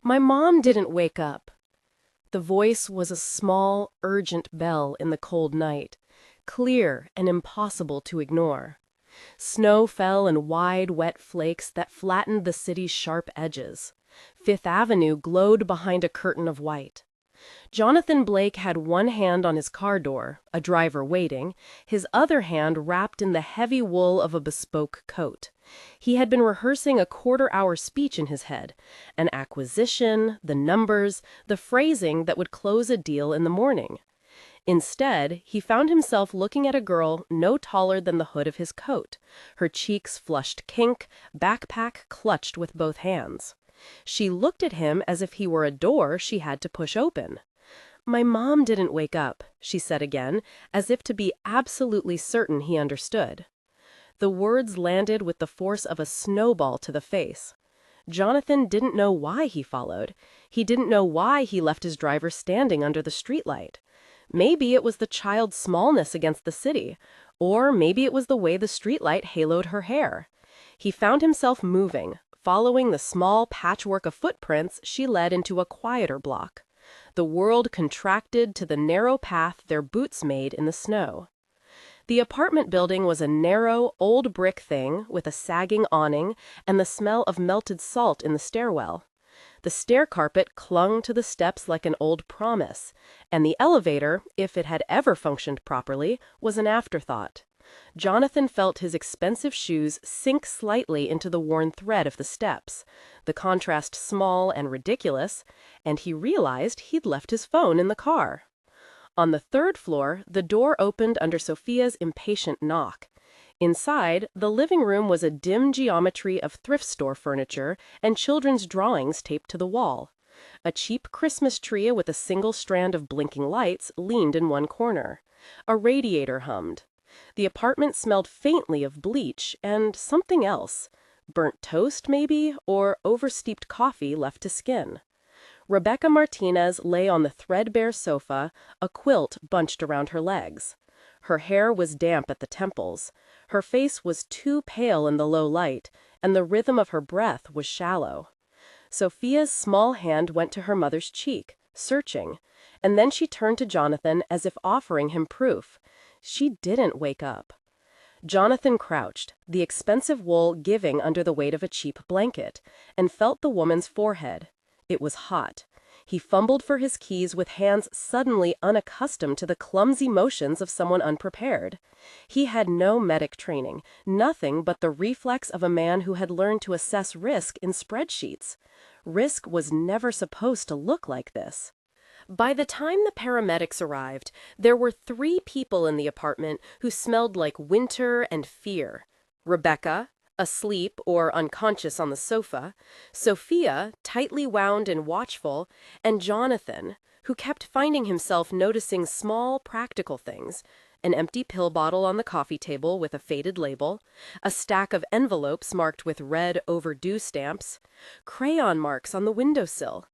My mom didn't wake up. The voice was a small, urgent bell in the cold night, clear and impossible to ignore. Snow fell in wide, wet flakes that flattened the city's sharp edges. Fifth Avenue glowed behind a curtain of white. Jonathan Blake had one hand on his car door, a driver waiting, his other hand wrapped in the heavy wool of a bespoke coat. He had been rehearsing a quarter-hour speech in his head, an acquisition, the numbers, the phrasing that would close a deal in the morning. Instead, he found himself looking at a girl no taller than the hood of his coat, her cheeks flushed kink, backpack clutched with both hands. She looked at him as if he were a door she had to push open. "My mom didn't wake up," she said again, as if to be absolutely certain he understood. The words landed with the force of a snowball to the face. Jonathan didn't know why he followed. He didn't know why he left his driver standing under the streetlight. Maybe it was the child's smallness against the city, or maybe it was the way the streetlight haloed her hair. He found himself moving, following the small patchwork of footprints she led into a quieter block. The world contracted to the narrow path their boots made in the snow. The apartment building was a narrow, old brick thing with a sagging awning and the smell of melted salt in the stairwell. The stair carpet clung to the steps like an old promise, and the elevator, if it had ever functioned properly, was an afterthought. Jonathan felt his expensive shoes sink slightly into the worn thread of the steps, the contrast small and ridiculous, and he realized he'd left his phone in the car. On the third floor, the door opened under Sophia's impatient knock. Inside, the living room was a dim geometry of thrift store furniture and children's drawings taped to the wall. A cheap Christmas tree with a single strand of blinking lights leaned in one corner. A radiator hummed. The apartment smelled faintly of bleach and something else. Burnt toast, maybe, or oversteeped coffee left to skin. Rebecca Martinez lay on the threadbare sofa, a quilt bunched around her legs. Her hair was damp at the temples. Her face was too pale in the low light, and the rhythm of her breath was shallow. Sophia's small hand went to her mother's cheek, searching, and then she turned to Jonathan as if offering him proof. She didn't wake up. Jonathan crouched, the expensive wool giving under the weight of a cheap blanket, and felt the woman's forehead. It was hot. He fumbled for his keys with hands suddenly unaccustomed to the clumsy motions of someone unprepared. He had no medic training, nothing but the reflex of a man who had learned to assess risk in spreadsheets. Risk was never supposed to look like this. By the time the paramedics arrived, there were 3 people in the apartment who smelled like winter and fear. Rebecca, asleep or unconscious on the sofa, Sophia, tightly wound and watchful, and Jonathan, who kept finding himself noticing small, practical things: an empty pill bottle on the coffee table with a faded label, a stack of envelopes marked with red overdue stamps, crayon marks on the windowsill.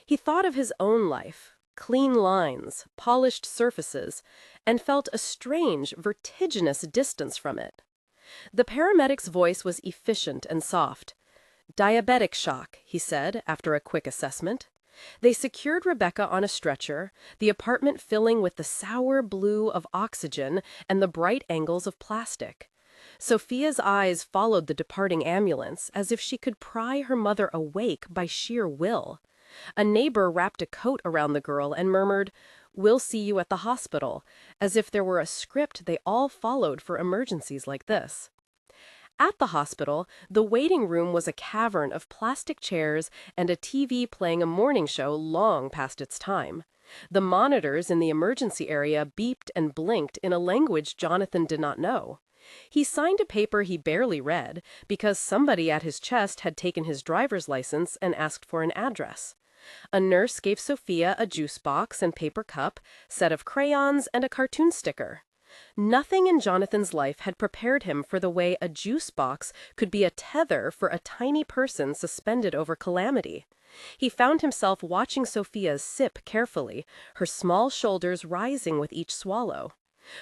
He thought of his own life, clean lines, polished surfaces, and felt a strange, vertiginous distance from it. The paramedic's voice was efficient and soft. "Diabetic shock," he said, after a quick assessment. They secured Rebecca on a stretcher, the apartment filling with the sour blue of oxygen and the bright angles of plastic. Sophia's eyes followed the departing ambulance as if she could pry her mother awake by sheer will. A neighbor wrapped a coat around the girl and murmured, "We'll see you at the hospital," as if there were a script they all followed for emergencies like this. At the hospital, the waiting room was a cavern of plastic chairs and a TV playing a morning show long past its time. The monitors in the emergency area beeped and blinked in a language Jonathan did not know. He signed a paper he barely read because somebody at his chest had taken his driver's license and asked for an address. A nurse gave Sophia a juice box and paper cup, set of crayons, and a cartoon sticker. Nothing in Jonathan's life had prepared him for the way a juice box could be a tether for a tiny person suspended over calamity. He found himself watching Sophia sip carefully, her small shoulders rising with each swallow.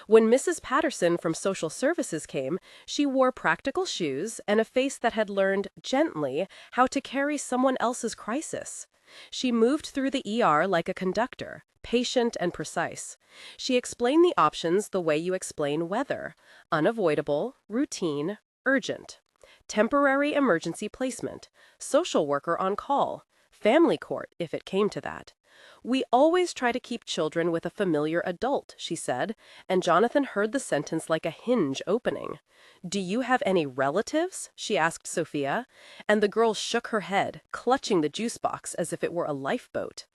When Mrs. Patterson from Social Services came, she wore practical shoes and a face that had learned, gently, how to carry someone else's crisis. She moved through the ER like a conductor, patient and precise. She explained the options the way you explain weather: unavoidable, routine, urgent. Temporary emergency placement, social worker on call, family court if it came to that. We always try to keep children with a familiar adult, she said, and Jonathan heard the sentence like a hinge opening. Do you have any relatives? She asked Sophia, and the girl shook her head, clutching the juice box as if it were a lifeboat.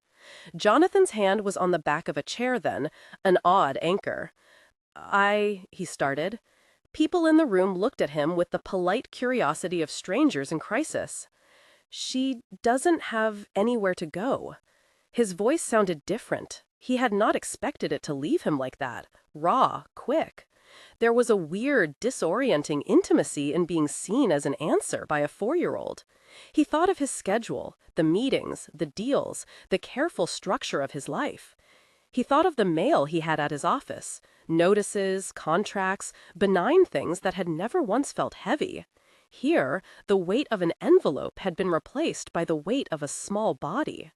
Jonathan's hand was on the back of a chair then, an odd anchor. He started. People in the room looked at him with the polite curiosity of strangers in crisis. She doesn't have anywhere to go. His voice sounded different. He had not expected it to leave him like that, raw, quick. There was a weird, disorienting intimacy in being seen as an answer by a 4-year-old. He thought of his schedule, the meetings, the deals, the careful structure of his life. He thought of the mail he had at his office, notices, contracts, benign things that had never once felt heavy. Here, the weight of an envelope had been replaced by the weight of a small body.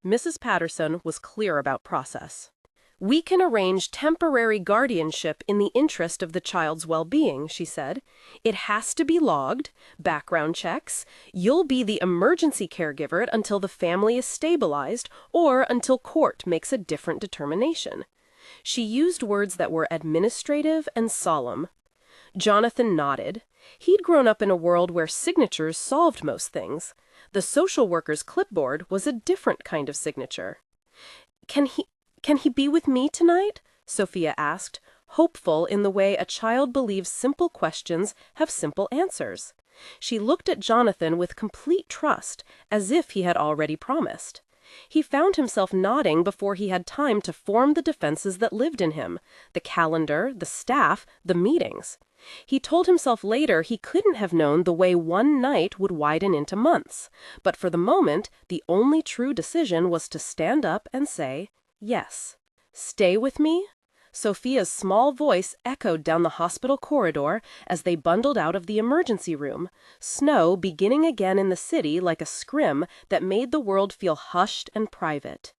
Mrs. Patterson was clear about process. We can arrange temporary guardianship in the interest of the child's well-being, she said. It has to be logged, background checks. You'll be the emergency caregiver until the family is stabilized or until court makes a different determination. She used words that were administrative and solemn. Jonathan nodded. He'd grown up in a world where signatures solved most things. The social worker's clipboard was a different kind of signature. Can he be with me tonight? Sophia asked, hopeful in the way a child believes simple questions have simple answers. She looked at Jonathan with complete trust, as if he had already promised. He found himself nodding before he had time to form the defenses that lived in him: the calendar, the staff, the meetings. He told himself later he couldn't have known the way one night would widen into months, but for the moment, the only true decision was to stand up and say, yes. Stay with me? Sophia's small voice echoed down the hospital corridor as they bundled out of the emergency room, snow beginning again in the city like a scrim that made the world feel hushed and private.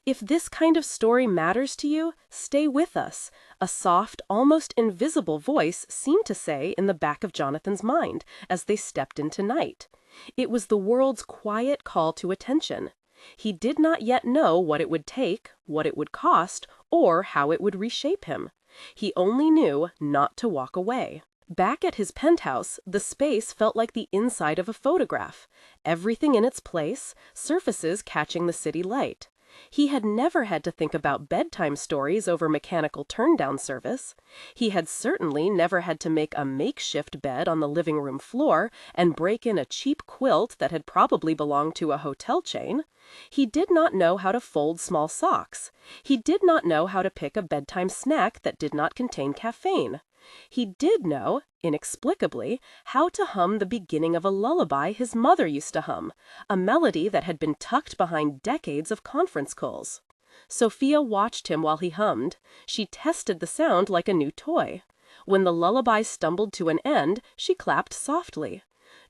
If this kind of story matters to you, stay with us, a soft, almost invisible voice seemed to say in the back of Jonathan's mind as they stepped into night. It was the world's quiet call to attention. He did not yet know what it would take, what it would cost, or how it would reshape him. He only knew not to walk away. Back at his penthouse, the space felt like the inside of a photograph. Everything in its place, surfaces catching the city light. He had never had to think about bedtime stories over mechanical turn-down service. He had certainly never had to make a makeshift bed on the living room floor and break in a cheap quilt that had probably belonged to a hotel chain. He did not know how to fold small socks. He did not know how to pick a bedtime snack that did not contain caffeine. He did know, inexplicably, how to hum the beginning of a lullaby his mother used to hum, a melody that had been tucked behind decades of conference calls. Sophia watched him while he hummed. She tested the sound like a new toy. When the lullaby stumbled to an end, she clapped softly.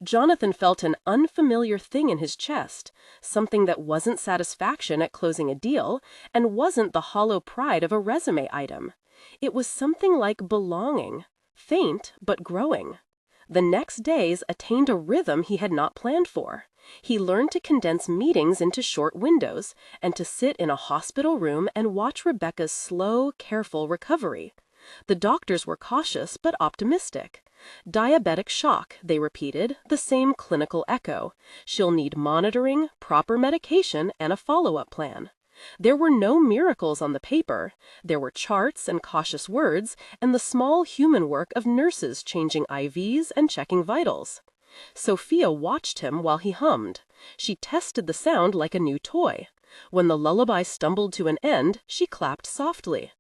Jonathan felt an unfamiliar thing in his chest, something that wasn't satisfaction at closing a deal, and wasn't the hollow pride of a resume item. It was something like belonging, faint but growing. The next days attained a rhythm he had not planned for. He learned to condense meetings into short windows, and to sit in a hospital room and watch Rebecca's slow, careful recovery. The doctors were cautious but optimistic. Diabetic shock, they repeated, the same clinical echo. She'll need monitoring, proper medication, and a follow-up plan. There were no miracles on the paper. There were charts and cautious words, and the small human work of nurses changing IVs and checking vitals. Sophia watched him while he hummed. She tested the sound like a new toy. When the lullaby stumbled to an end, she clapped softly.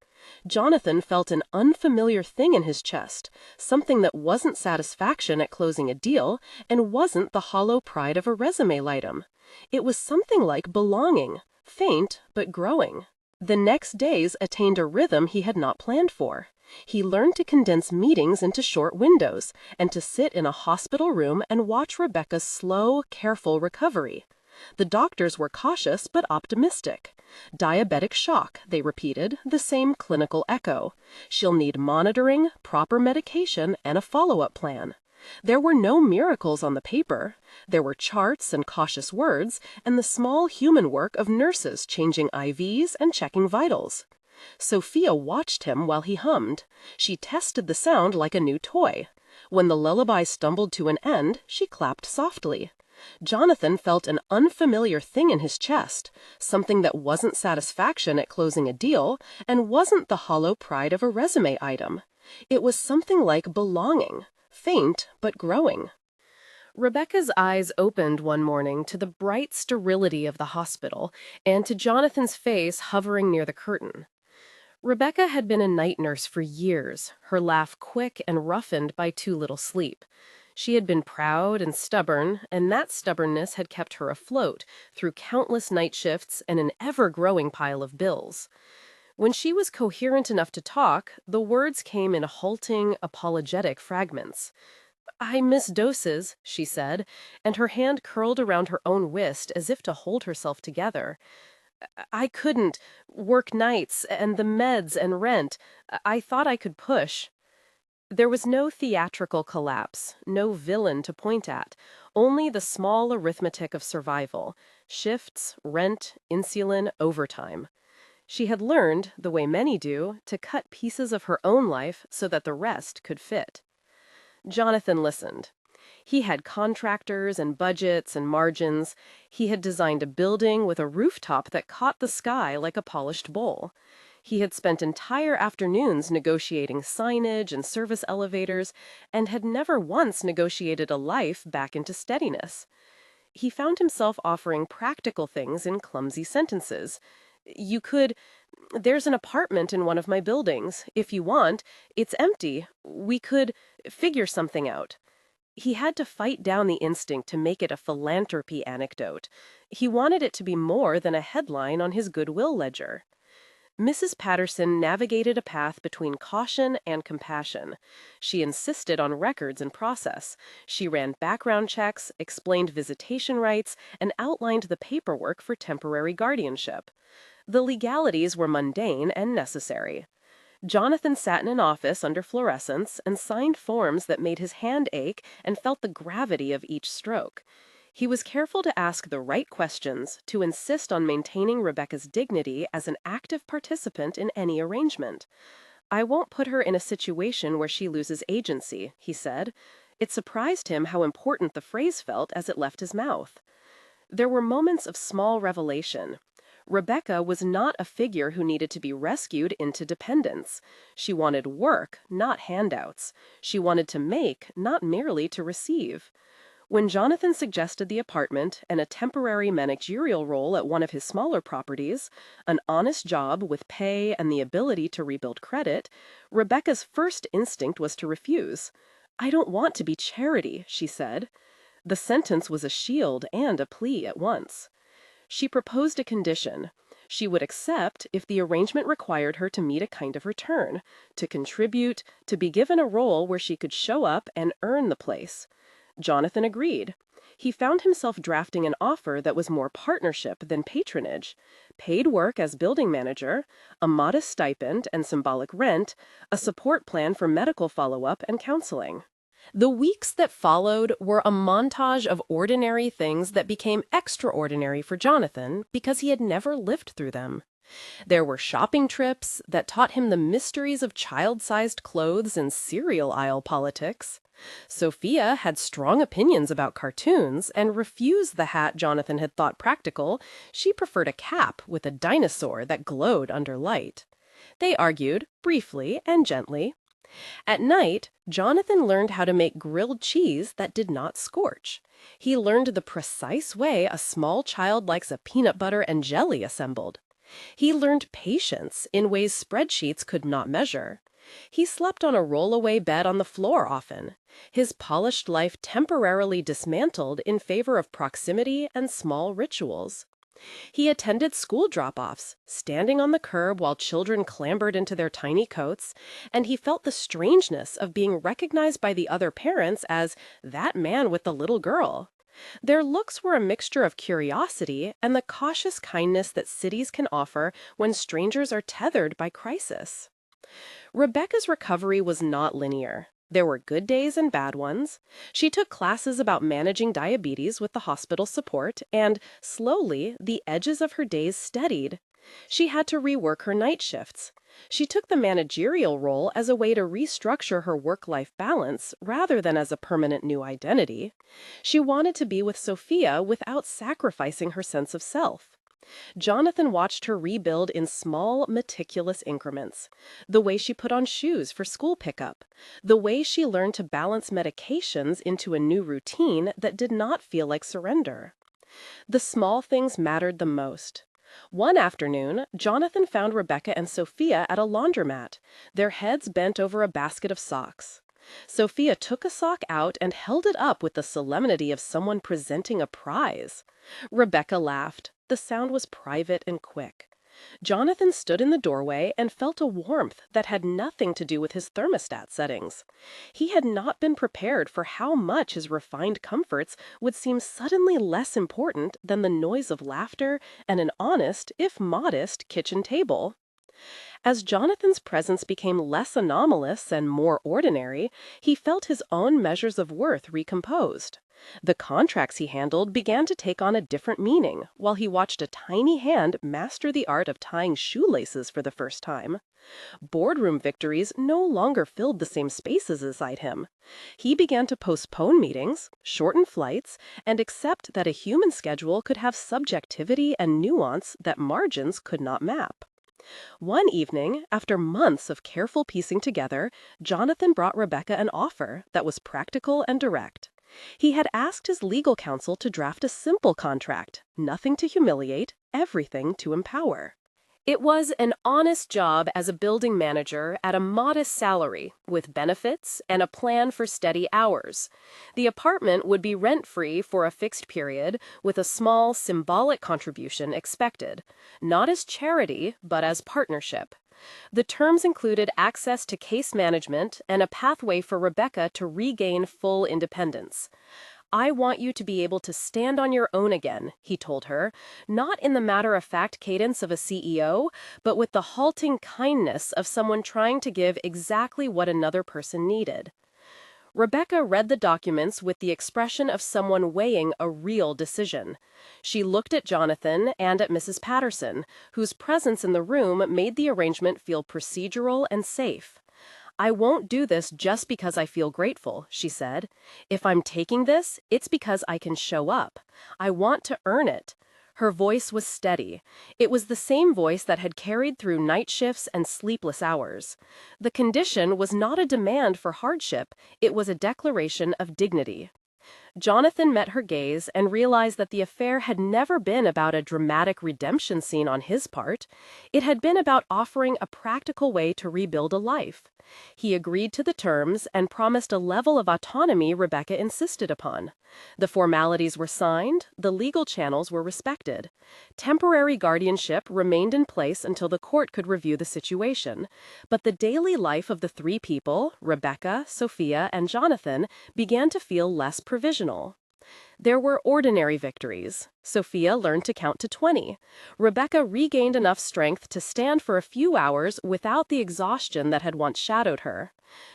Jonathan felt an unfamiliar thing in his chest, something that wasn't satisfaction at closing a deal, and wasn't the hollow pride of a resume item. It was something like belonging, faint but growing. The next days attained a rhythm he had not planned for. He learned to condense meetings into short windows, and to sit in a hospital room and watch Rebecca's slow, careful recovery. The doctors were cautious but optimistic. Diabetic shock, they repeated, the same clinical echo. She'll need monitoring, proper medication, and a follow-up plan. There were no miracles on the paper. There were charts and cautious words, and the small human work of nurses changing IVs and checking vitals. Sophia watched him while he hummed. She tested the sound like a new toy. When the lullaby stumbled to an end, she clapped softly. Jonathan felt an unfamiliar thing in his chest, something that wasn't satisfaction at closing a deal and wasn't the hollow pride of a resume item. It was something like belonging, faint but growing. Rebecca's eyes opened one morning to the bright sterility of the hospital and to Jonathan's face hovering near the curtain. Rebecca had been a night nurse for years, her laugh quick and roughened by too little sleep. She had been proud and stubborn, and that stubbornness had kept her afloat through countless night shifts and an ever-growing pile of bills. When she was coherent enough to talk, the words came in halting, apologetic fragments. "I miss doses," she said, and her hand curled around her own wrist as if to hold herself together. "I couldn't work nights and the meds and rent. I thought I could push." There was no theatrical collapse, no villain to point at, only the small arithmetic of survival: shifts, rent, insulin, overtime. She had learned, the way many do, to cut pieces of her own life so that the rest could fit. Jonathan listened. He had contractors and budgets and margins. He had designed a building with a rooftop that caught the sky like a polished bowl. He had spent entire afternoons negotiating signage and service elevators and had never once negotiated a life back into steadiness. He found himself offering practical things in clumsy sentences. There's an apartment in one of my buildings. If you want, it's empty. We could figure something out." He had to fight down the instinct to make it a philanthropy anecdote. He wanted it to be more than a headline on his goodwill ledger. Mrs. Patterson navigated a path between caution and compassion. She insisted on records and process. She ran background checks, explained visitation rights, and outlined the paperwork for temporary guardianship. The legalities were mundane and necessary. Jonathan sat in an office under fluorescence and signed forms that made his hand ache and felt the gravity of each stroke. He was careful to ask the right questions, to insist on maintaining Rebecca's dignity as an active participant in any arrangement. "I won't put her in a situation where she loses agency," he said. It surprised him how important the phrase felt as it left his mouth. There were moments of small revelation. Rebecca was not a figure who needed to be rescued into dependence. She wanted work, not handouts. She wanted to make, not merely to receive. When Jonathan suggested the apartment and a temporary managerial role at one of his smaller properties, an honest job with pay and the ability to rebuild credit, Rebecca's first instinct was to refuse. "I don't want to be charity," she said. The sentence was a shield and a plea at once. She proposed a condition. She would accept if the arrangement required her to meet a kind of return, to contribute, to be given a role where she could show up and earn the place. Jonathan agreed. He found himself drafting an offer that was more partnership than patronage: paid work as building manager, a modest stipend and symbolic rent, a support plan for medical follow-up and counseling. The weeks that followed were a montage of ordinary things that became extraordinary for Jonathan because he had never lived through them. There were shopping trips that taught him the mysteries of child-sized clothes and cereal aisle politics. Sophia had strong opinions about cartoons and refused the hat Jonathan had thought practical. She preferred a cap with a dinosaur that glowed under light. They argued, briefly and gently. At night, Jonathan learned how to make grilled cheese that did not scorch. He learned the precise way a small child likes a peanut butter and jelly assembled. He learned patience in ways spreadsheets could not measure. He slept on a roll-away bed on the floor often, his polished life temporarily dismantled in favor of proximity and small rituals. He attended school drop-offs, standing on the curb while children clambered into their tiny coats, and he felt the strangeness of being recognized by the other parents as that man with the little girl. Their looks were a mixture of curiosity and the cautious kindness that cities can offer when strangers are tethered by crisis. Rebecca's recovery was not linear. There were good days and bad ones. She took classes about managing diabetes with the hospital support, and slowly, the edges of her days steadied. She had to rework her night shifts. She took the managerial role as a way to restructure her work-life balance rather than as a permanent new identity. She wanted to be with Sophia without sacrificing her sense of self. Jonathan watched her rebuild in small, meticulous increments. The way she put on shoes for school pickup. The way she learned to balance medications into a new routine that did not feel like surrender. The small things mattered the most. One afternoon, Jonathan found Rebecca and Sophia at a laundromat, their heads bent over a basket of socks. Sophia took a sock out and held it up with the solemnity of someone presenting a prize. Rebecca laughed. The sound was private and quick. Jonathan stood in the doorway and felt a warmth that had nothing to do with his thermostat settings. He had not been prepared for how much his refined comforts would seem suddenly less important than the noise of laughter and an honest, if modest, kitchen table. As Jonathan's presence became less anomalous and more ordinary, he felt his own measures of worth recomposed. The contracts he handled began to take on a different meaning, while he watched a tiny hand master the art of tying shoelaces for the first time. Boardroom victories no longer filled the same spaces inside him. He began to postpone meetings, shorten flights, and accept that a human schedule could have subjectivity and nuance that margins could not map. One evening, after months of careful piecing together, Jonathan brought Rebecca an offer that was practical and direct. He had asked his legal counsel to draft a simple contract, nothing to humiliate, everything to empower. It was an honest job as a building manager at a modest salary, with benefits and a plan for steady hours. The apartment would be rent-free for a fixed period, with a small, symbolic contribution expected, not as charity, but as partnership. The terms included access to case management and a pathway for Rebecca to regain full independence. "I want you to be able to stand on your own again," he told her, not in the matter-of-fact cadence of a CEO, but with the halting kindness of someone trying to give exactly what another person needed. Rebecca read the documents with the expression of someone weighing a real decision. She looked at Jonathan and at Mrs. Patterson, whose presence in the room made the arrangement feel procedural and safe. "I won't do this just because I feel grateful," she said. "If I'm taking this, it's because I can show up. I want to earn it." Her voice was steady. It was the same voice that had carried through night shifts and sleepless hours. The condition was not a demand for hardship, it was a declaration of dignity. Jonathan met her gaze and realized that the affair had never been about a dramatic redemption scene on his part. It had been about offering a practical way to rebuild a life. He agreed to the terms and promised a level of autonomy Rebecca insisted upon. The formalities were signed, the legal channels were respected. Temporary guardianship remained in place until the court could review the situation. But the daily life of the three people, Rebecca, Sophia, and Jonathan, began to feel less provisional. There were ordinary victories. Sophia learned to count to 20. Rebecca regained enough strength to stand for a few hours without the exhaustion that had once shadowed her.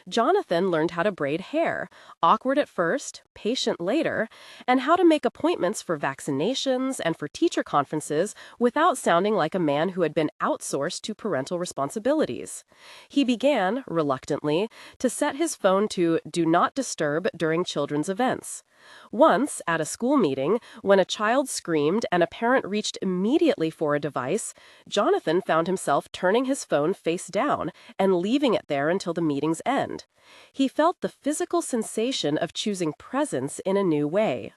Jonathan learned how to braid hair, awkward at first, patient later, and how to make appointments for vaccinations and for teacher conferences without sounding like a man who had been outsourced to parental responsibilities. He began, reluctantly, to set his phone to "Do Not Disturb" during children's events. Once, at a school meeting, when a child screamed and a parent reached immediately for a device, Jonathan found himself turning his phone face down and leaving it there until the meeting's end. He felt the physical sensation of choosing presence in a new way.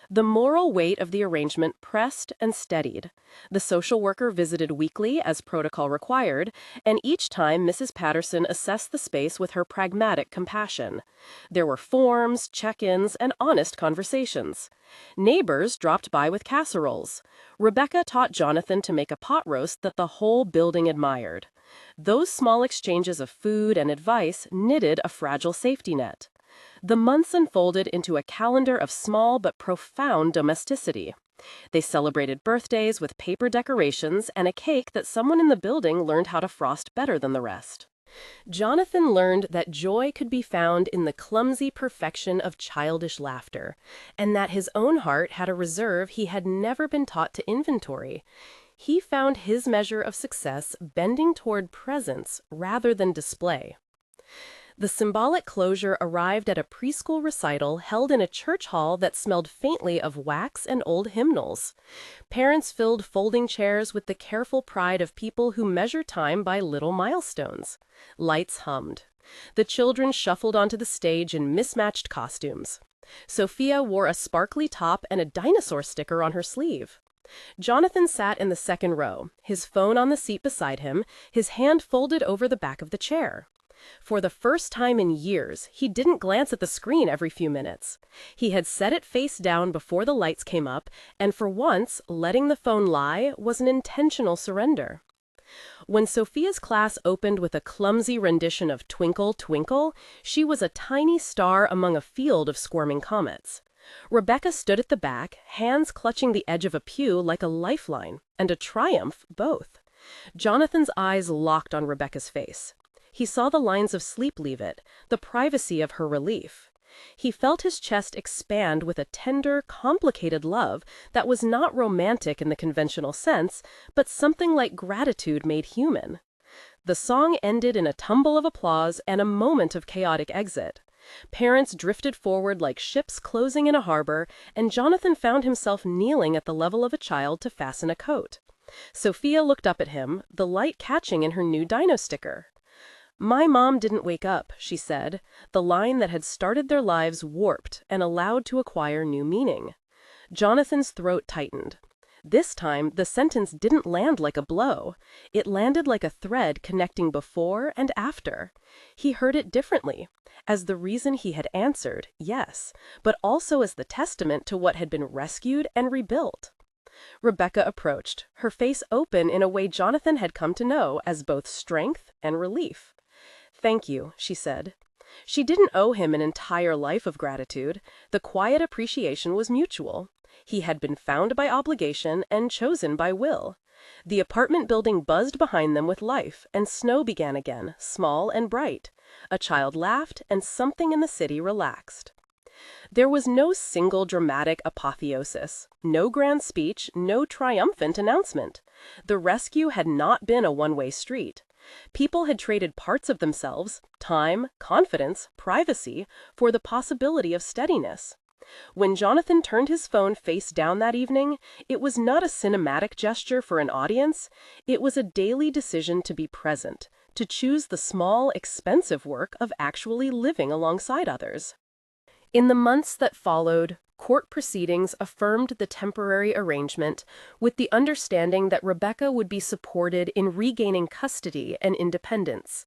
The moral weight of the arrangement pressed and steadied. The social worker visited weekly as protocol required, and each time Mrs. Patterson assessed the space with her pragmatic compassion. There were forms, check-ins, and honest conversations. Neighbors dropped by with casseroles. Rebecca taught Jonathan to make a pot roast that the whole building admired. Those small exchanges of food and advice knitted a fragile safety net. The months unfolded into a calendar of small but profound domesticity. They celebrated birthdays with paper decorations and a cake that someone in the building learned how to frost better than the rest. Jonathan learned that joy could be found in the clumsy perfection of childish laughter, and that his own heart had a reserve he had never been taught to inventory. He found his measure of success bending toward presence rather than display. The symbolic closure arrived at a preschool recital held in a church hall that smelled faintly of wax and old hymnals. Parents filled folding chairs with the careful pride of people who measure time by little milestones. Lights hummed. The children shuffled onto the stage in mismatched costumes. Sophia wore a sparkly top and a dinosaur sticker on her sleeve. Jonathan sat in the second row, his phone on the seat beside him, his hand folded over the back of the chair. For the first time in years, he didn't glance at the screen every few minutes. He had set it face down before the lights came up, and for once, letting the phone lie was an intentional surrender. When Sophia's class opened with a clumsy rendition of Twinkle, Twinkle, she was a tiny star among a field of squirming comets. Rebecca stood at the back, hands clutching the edge of a pew like a lifeline, and a triumph, both. Jonathan's eyes locked on Rebecca's face. He saw the lines of sleep leave it, the privacy of her relief. He felt his chest expand with a tender, complicated love that was not romantic in the conventional sense, but something like gratitude made human. The song ended in a tumble of applause and a moment of chaotic exit. Parents drifted forward like ships closing in a harbor, and Jonathan found himself kneeling at the level of a child to fasten a coat. Sophia looked up at him, the light catching in her new dino sticker. "My mom didn't wake up," she said, the line that had started their lives warped and allowed to acquire new meaning. Jonathan's throat tightened. This time, the sentence didn't land like a blow. It landed like a thread connecting before and after. He heard it differently, as the reason he had answered, yes, but also as the testament to what had been rescued and rebuilt. Rebecca approached, her face open in a way Jonathan had come to know as both strength and relief. "Thank you," she said. She didn't owe him an entire life of gratitude. The quiet appreciation was mutual. He had been found by obligation and chosen by will. The apartment building buzzed behind them with life, and snow began again, small and bright. A child laughed, and something in the city relaxed. There was no single dramatic apotheosis, no grand speech, no triumphant announcement. The rescue had not been a one-way street. People had traded parts of themselves, time, confidence, privacy, for the possibility of steadiness. When Jonathan turned his phone face down that evening, it was not a cinematic gesture for an audience. It was a daily decision to be present, to choose the small, expensive work of actually living alongside others. In the months that followed, court proceedings affirmed the temporary arrangement, with the understanding that Rebecca would be supported in regaining custody and independence.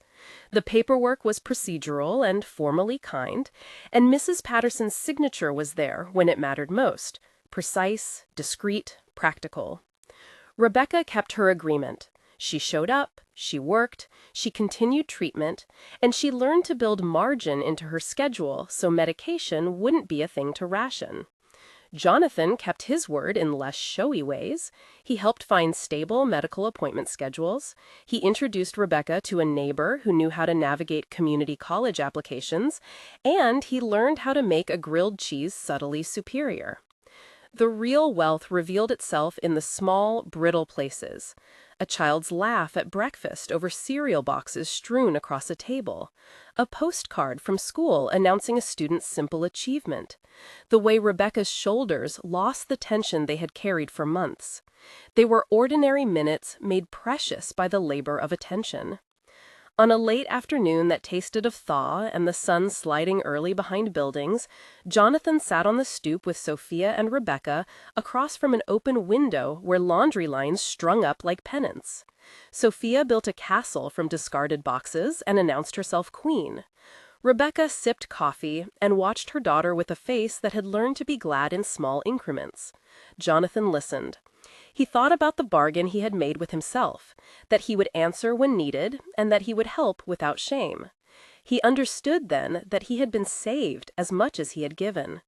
The paperwork was procedural and formally kind, and Mrs. Patterson's signature was there when it mattered most: precise, discreet, practical. Rebecca kept her agreement. She showed up, she worked, she continued treatment, and she learned to build margin into her schedule so medication wouldn't be a thing to ration. Jonathan kept his word in less showy ways. He helped find stable medical appointment schedules. He introduced Rebecca to a neighbor who knew how to navigate community college applications, and he learned how to make a grilled cheese subtly superior. The real wealth revealed itself in the small, brittle places. A child's laugh at breakfast over cereal boxes strewn across a table. A postcard from school announcing a student's simple achievement. The way Rebecca's shoulders lost the tension they had carried for months. They were ordinary minutes made precious by the labor of attention. On a late afternoon that tasted of thaw and the sun sliding early behind buildings, Jonathan sat on the stoop with Sophia and Rebecca across from an open window where laundry lines strung up like pennants. Sophia built a castle from discarded boxes and announced herself queen. Rebecca sipped coffee and watched her daughter with a face that had learned to be glad in small increments. Jonathan listened. He thought about the bargain he had made with himself, that he would answer when needed, and that he would help without shame. He understood then that he had been saved as much as he had given.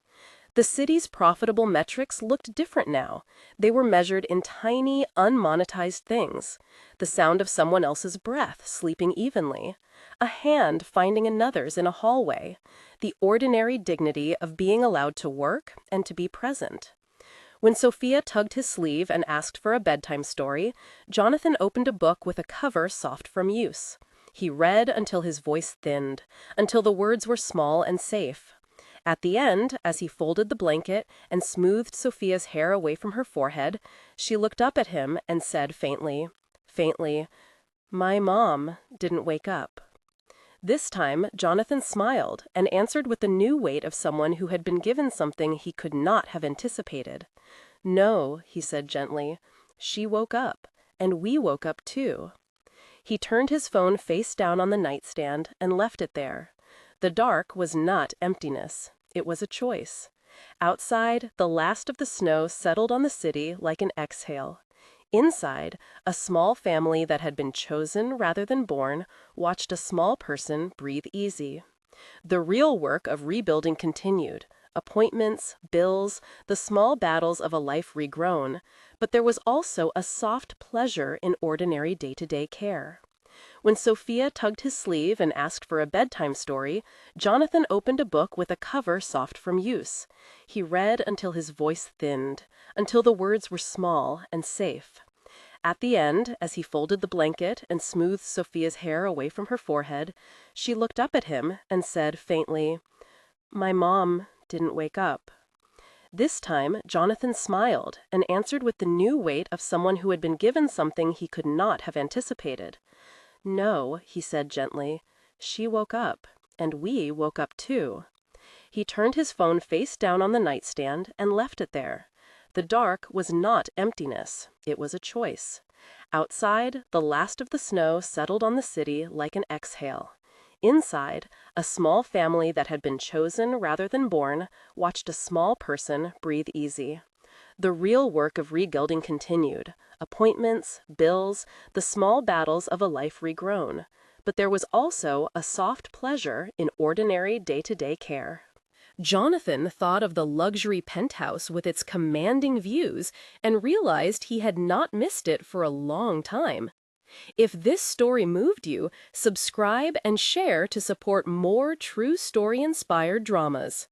The city's profitable metrics looked different now. They were measured in tiny, unmonetized things. The sound of someone else's breath sleeping evenly. A hand finding another's in a hallway. The ordinary dignity of being allowed to work and to be present. When Sophia tugged his sleeve and asked for a bedtime story, Jonathan opened a book with a cover soft from use. He read until his voice thinned, until the words were small and safe. At the end, as he folded the blanket and smoothed Sophia's hair away from her forehead, she looked up at him and said faintly, "My mom didn't wake up." This time, Jonathan smiled and answered with the new weight of someone who had been given something he could not have anticipated. "No," he said gently, "she woke up, and we woke up too." He turned his phone face down on the nightstand and left it there. The dark was not emptiness. It was a choice. Outside, the last of the snow settled on the city like an exhale. Inside, a small family that had been chosen rather than born watched a small person breathe easy. The real work of rebuilding continued. Appointments, bills, the small battles of a life regrown, but there was also a soft pleasure in ordinary day-to-day care. When Sophia tugged his sleeve and asked for a bedtime story, Jonathan opened a book with a cover soft from use. He read until his voice thinned, until the words were small and safe. At the end, as he folded the blanket and smoothed Sophia's hair away from her forehead, she looked up at him and said faintly, "My mom didn't wake up." This time, Jonathan smiled and answered with the new weight of someone who had been given something he could not have anticipated. "No," he said gently, "she woke up, and we woke up too." He turned his phone face down on the nightstand and left it there. The dark was not emptiness. It was a choice. Outside, the last of the snow settled on the city like an exhale. Inside, a small family that had been chosen rather than born watched a small person breathe easy. The real work of rebuilding continued. Appointments, bills, the small battles of a life regrown. But there was also a soft pleasure in ordinary day-to-day care. Jonathan thought of the luxury penthouse with its commanding views and realized he had not missed it for a long time. If this story moved you, subscribe and share to support more true story-inspired dramas.